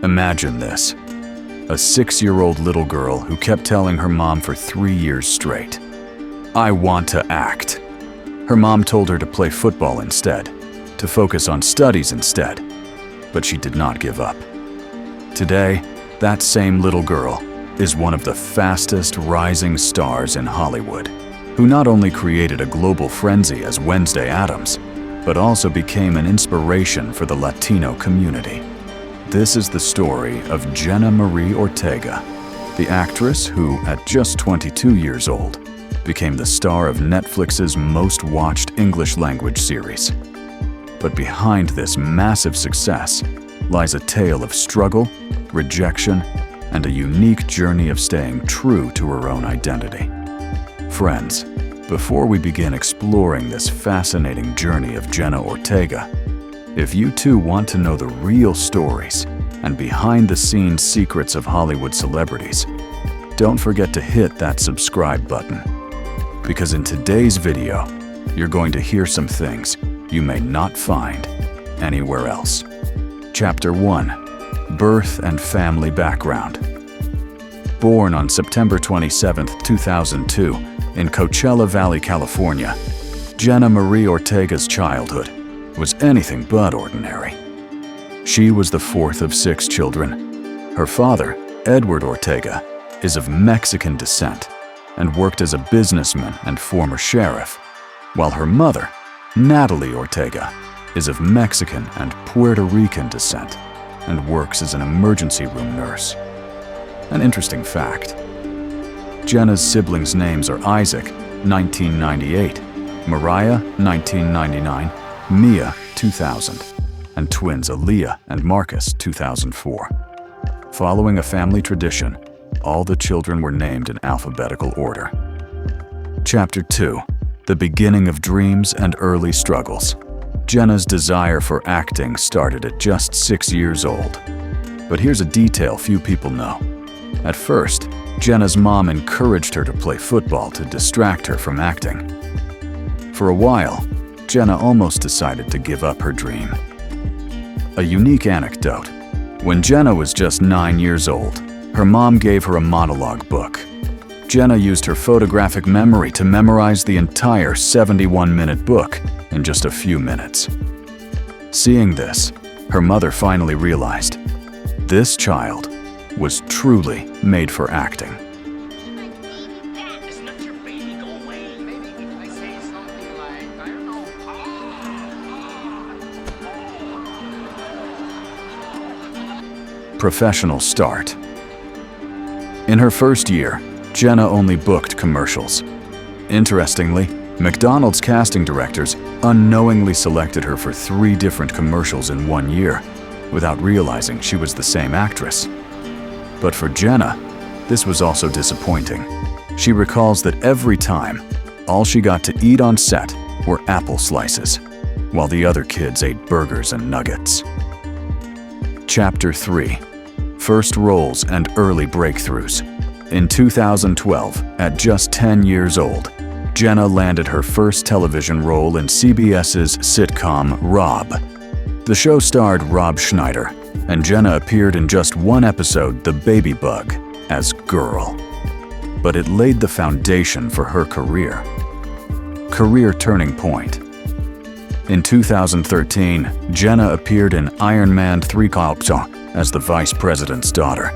Imagine this. A 6-year-old little girl who kept telling her mom for 3 years straight, "I want to act." Her mom told her to play football instead, to focus on studies instead, but she did not give up. Today, that same little girl is one of the fastest rising stars in Hollywood, who not only created a global frenzy as Wednesday Addams, but also became an inspiration for the Latino community. This is the story of Jenna Marie Ortega, the actress who, at just 22 years old, became the star of Netflix's most watched English-language series. But behind this massive success lies a tale of struggle, rejection, and a unique journey of staying true to her own identity. Friends, before we begin exploring this fascinating journey of Jenna Ortega, if you too want to know the real stories and behind-the-scenes secrets of Hollywood celebrities, don't forget to hit that subscribe button. Because in today's video, you're going to hear some things you may not find anywhere else. Chapter 1. Birth and Family Background. Born on September 27, 2002, in Coachella Valley, California, Jenna Marie Ortega's childhood was anything but ordinary. She was the fourth of 6 children. Her father, Edward Ortega, is of Mexican descent and worked as a businessman and former sheriff, while her mother, Natalie Ortega, is of Mexican and Puerto Rican descent and works as an emergency room nurse. An interesting fact: Jenna's siblings' names are Isaac, 1998, Mariah, 1999, Mia, 2000, and twins Aaliyah and Marcus, 2004. Following a family tradition, all the children were named in alphabetical order. Chapter 2. The beginning of dreams and early struggles. Jenna's desire for acting started at just 6 years old. But here's a detail few people know. At first, Jenna's mom encouraged her to play football to distract her from acting. For a while, Jenna almost decided to give up her dream. A unique anecdote: when Jenna was just 9 years old, her mom gave her a monologue book. Jenna used her photographic memory to memorize the entire 71-minute book in just a few minutes. Seeing this, her mother finally realized this child was truly made for acting. Professional start. In her first year, Jenna only booked commercials. Interestingly, McDonald's casting directors unknowingly selected her for 3 different commercials in 1 year, without realizing she was the same actress. But for Jenna, this was also disappointing. She recalls that every time, all she got to eat on set were apple slices, while the other kids ate burgers and nuggets. Chapter 3. First roles and early breakthroughs. In 2012, at just 10 years old, Jenna landed her first television role in CBS's sitcom Rob. The show starred Rob Schneider, and Jenna appeared in just one episode, The Baby Bug, as Girl. But it laid the foundation for her career. Career turning point. In 2013, Jenna appeared in Iron Man 3 as the Vice President's daughter,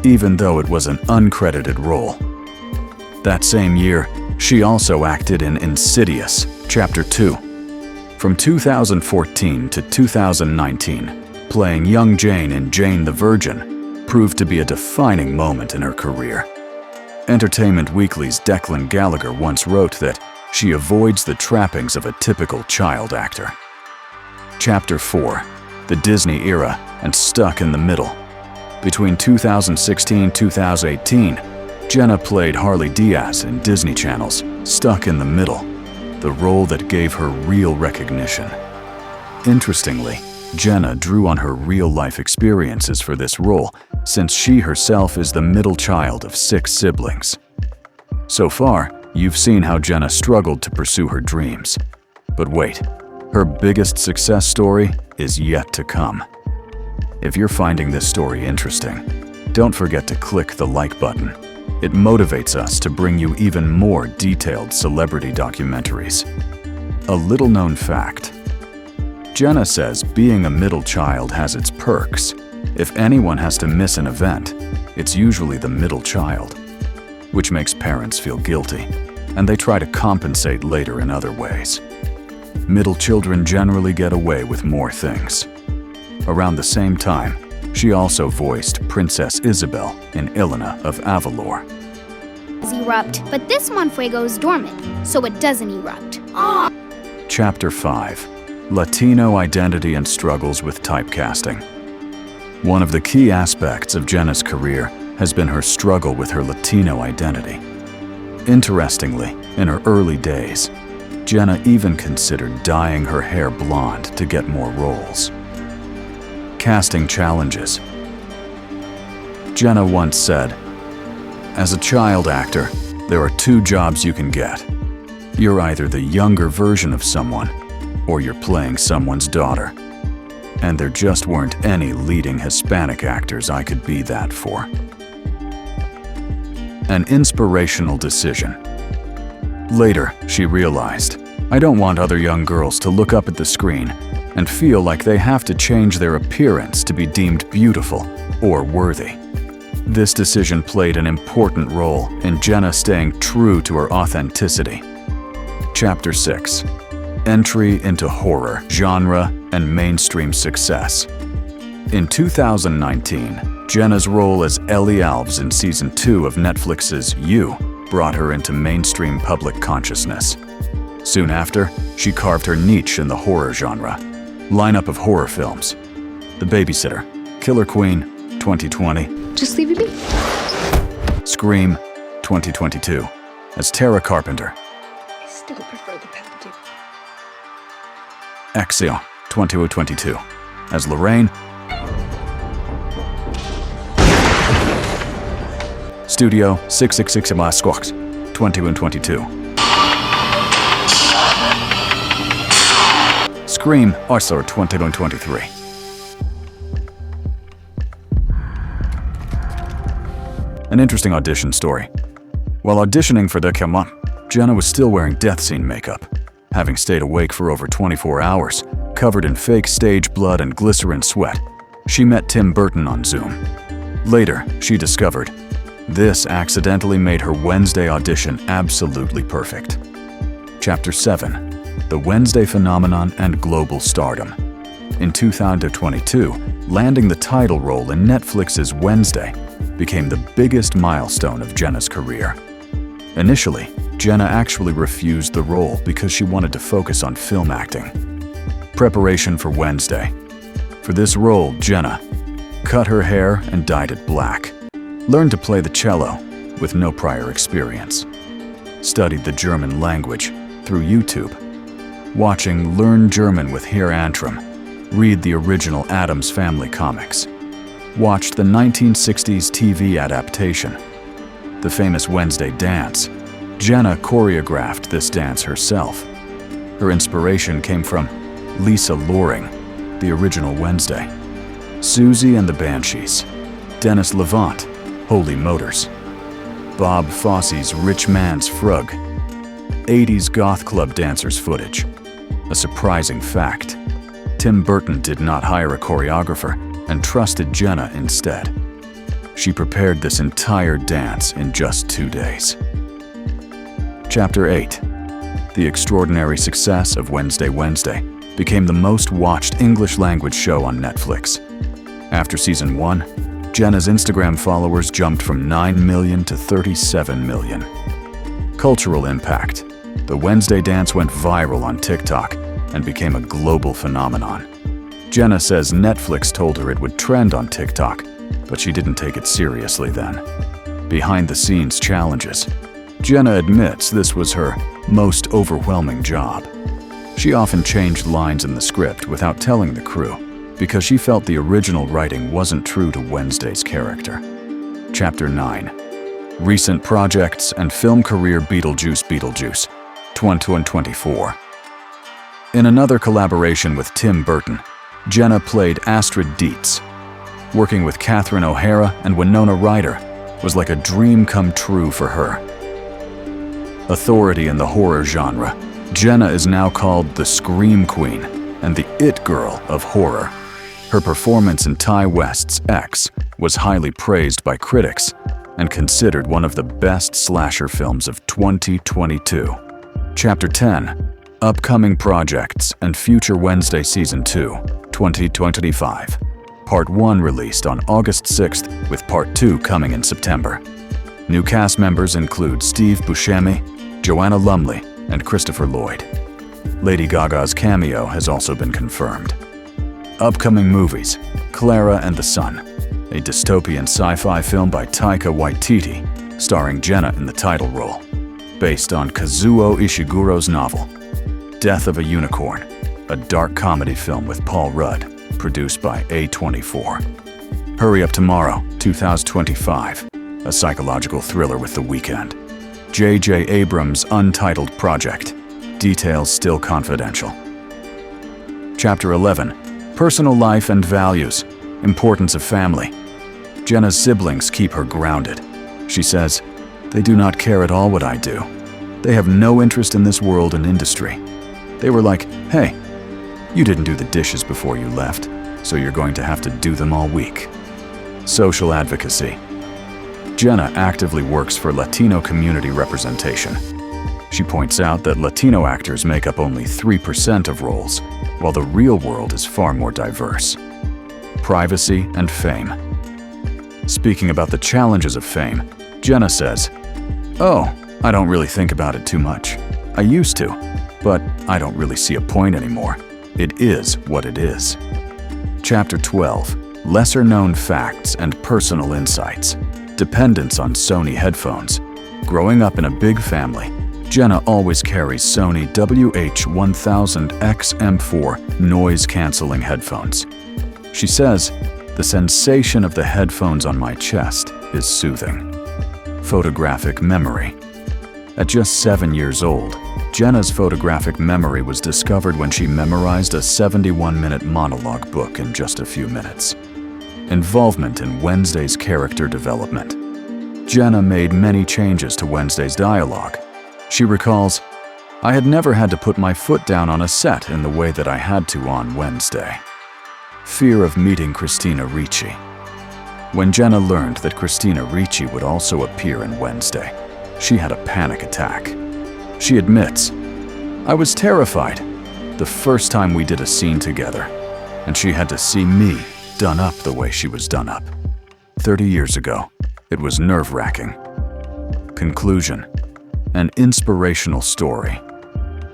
even though it was an uncredited role. That same year, she also acted in Insidious, Chapter 2. From 2014 to 2019, playing young Jane in Jane the Virgin proved to be a defining moment in her career. Entertainment Weekly's Declan Gallagher once wrote that she avoids the trappings of a typical child actor. Chapter 4. The Disney Era and Stuck in the Middle. Between 2016-2018, Jenna played Harley Diaz in Disney Channel's Stuck in the Middle, the role that gave her real recognition. Interestingly, Jenna drew on her real-life experiences for this role, since she herself is the middle child of 6 siblings. So far, you've seen how Jenna struggled to pursue her dreams. But wait, her biggest success story is yet to come. If you're finding this story interesting, don't forget to click the like button. It motivates us to bring you even more detailed celebrity documentaries. A little-known fact. Jenna says being a middle child has its perks. If anyone has to miss an event, it's usually the middle child, which makes parents feel guilty, and they try to compensate later in other ways. Middle children generally get away with more things. Around the same time, she also voiced Princess Isabel in Elena of Avalor. Erupt, but this Monfuego is dormant, so it doesn't erupt. Chapter 5. Latino Identity and Struggles with Typecasting. One of the key aspects of Jenna's career has been her struggle with her Latino identity. Interestingly, in her early days, Jenna even considered dyeing her hair blonde to get more roles. Casting challenges. Jenna once said, "As a child actor, there are two jobs you can get. You're either the younger version of someone, or you're playing someone's daughter. And there just weren't any leading Hispanic actors I could be that for." An inspirational decision. Later, she realized, "I don't want other young girls to look up at the screen and feel like they have to change their appearance to be deemed beautiful or worthy." This decision played an important role in Jenna staying true to her authenticity. Chapter 6. Entry into horror, genre, and mainstream success. In 2019, Jenna's role as Ellie Alves in Season 2 of Netflix's You brought her into mainstream public consciousness. Soon after, she carved her niche in the horror genre. Lineup of horror films: The Babysitter, Killer Queen, 2020. Just leave it be. Scream, 2022, as Tara Carpenter. I still prefer the Paladin. Exio, 2022, as Lorraine. Studio 666 Squawks, 2022. Scream, Arthur, 2023. An interesting audition story. While auditioning for the Come On, Jenna was still wearing death scene makeup, having stayed awake for over 24 hours, covered in fake stage blood and glycerin sweat. She met Tim Burton on Zoom. Later, she discovered this accidentally made her Wednesday audition absolutely perfect. Chapter 7. The Wednesday Phenomenon and Global Stardom. In 2022, landing the title role in Netflix's Wednesday became the biggest milestone of Jenna's career. Initially, Jenna actually refused the role because she wanted to focus on film acting. Preparation for Wednesday. For this role, Jenna cut her hair and dyed it black, learned to play the cello with no prior experience, studied the German language through YouTube, watching Learn German with Herr Antrim, read the original Addams Family comics, watched the 1960s TV adaptation, the famous Wednesday dance. Jenna choreographed this dance herself. Her inspiration came from Lisa Loring, the original Wednesday, Susie and the Banshees, Dennis Levant, Holy Motors, Bob Fosse's Rich Man's Frug, 80s goth club dancers footage. A surprising fact: Tim Burton did not hire a choreographer and trusted Jenna instead. She prepared this entire dance in just 2 days. Chapter 8. The extraordinary success of Wednesday became the most watched English language show on Netflix. After Season 1, Jenna's Instagram followers jumped from 9 million to 37 million. Cultural impact. The Wednesday dance went viral on TikTok and became a global phenomenon. Jenna says Netflix told her it would trend on TikTok, but she didn't take it seriously then. Behind-the-scenes challenges. Jenna admits this was her most overwhelming job. She often changed lines in the script without telling the crew because she felt the original writing wasn't true to Wednesday's character. Chapter 9. Recent projects and film career. Beetlejuice 2024. In another collaboration with Tim Burton, Jenna played Astrid Dietz, Working with Catherine O'Hara and Winona Ryder was like a dream come true for her. Authority in the horror genre, Jenna is now called the Scream Queen and the It Girl of horror. Her performance in Ty West's X was highly praised by critics and considered one of the best slasher films of 2022. Chapter 10. Upcoming projects and future Wednesday Season 2, 2025. Part 1 released on August 6th, with Part 2 coming in September. New cast members include Steve Buscemi, Joanna Lumley, and Christopher Lloyd. Lady Gaga's cameo has also been confirmed. Upcoming movies: Clara and the Sun, a dystopian sci-fi film by Taika Waititi, starring Jenna in the title role, based on Kazuo Ishiguro's novel. Death of a Unicorn, a dark comedy film with Paul Rudd, produced by A24. Hurry Up Tomorrow, 2025, a psychological thriller with The Weeknd. J.J. Abrams' untitled project, details still confidential. Chapter 11. Personal life and values, importance of family. Jenna's siblings keep her grounded. She says, "They do not care at all what I do. They have no interest in this world and industry. They were like, hey, you didn't do the dishes before you left, so you're going to have to do them all week." Social advocacy. Jenna actively works for Latino community representation. She points out that Latino actors make up only 3% of roles, while the real world is far more diverse. Privacy and fame. Speaking about the challenges of fame, Jenna says, "Oh, I don't really think about it too much. I used to, but I don't really see a point anymore. It is what it is." Chapter 12. Lesser-known facts and personal insights. Dependence on Sony headphones. Growing up in a big family, Jenna always carries Sony WH-1000X-M4 noise-canceling headphones. She says, "The sensation of the headphones on my chest is soothing." Photographic memory. At just 7 years old, Jenna's photographic memory was discovered when she memorized a 71-minute monologue book in just a few minutes. Involvement in Wednesday's character development. Jenna made many changes to Wednesday's dialogue. She recalls, "I had never had to put my foot down on a set in the way that I had to on Wednesday." Fear of meeting Christina Ricci. When Jenna learned that Christina Ricci would also appear in Wednesday, she had a panic attack. She admits, "I was terrified the first time we did a scene together, and she had to see me done up the way she was done up. 30 years ago, it was nerve-wracking." Conclusion. An inspirational story.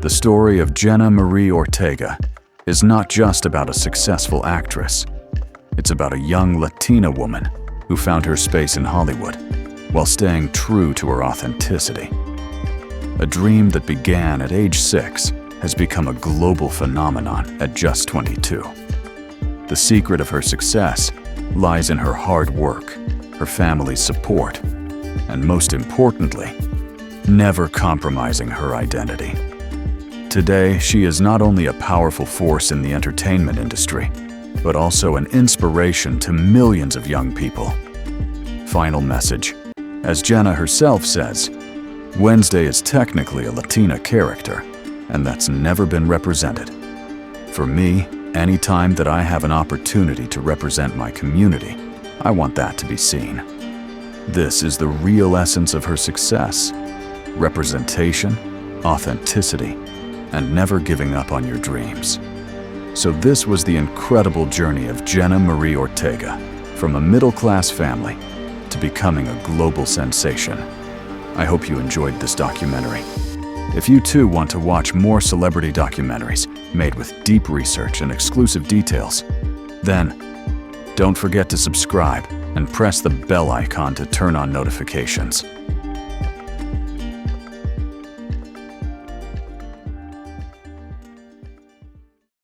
The story of Jenna Marie Ortega is not just about a successful actress. It's about a young Latina woman who found her space in Hollywood while staying true to her authenticity. A dream that began at age 6 has become a global phenomenon at just 22. The secret of her success lies in her hard work, her family's support, and most importantly, never compromising her identity. Today, she is not only a powerful force in the entertainment industry, but also an inspiration to millions of young people. Final message. As Jenna herself says, Wednesday is technically a Latina character, and that's never been represented. For me, anytime that I have an opportunity to represent my community, I want that to be seen. This is the real essence of her success: representation, authenticity, and never giving up on your dreams. So this was the incredible journey of Jenna Marie Ortega, from a middle-class family to becoming a global sensation. I hope you enjoyed this documentary. If you too want to watch more celebrity documentaries made with deep research and exclusive details, then don't forget to subscribe and press the bell icon to turn on notifications.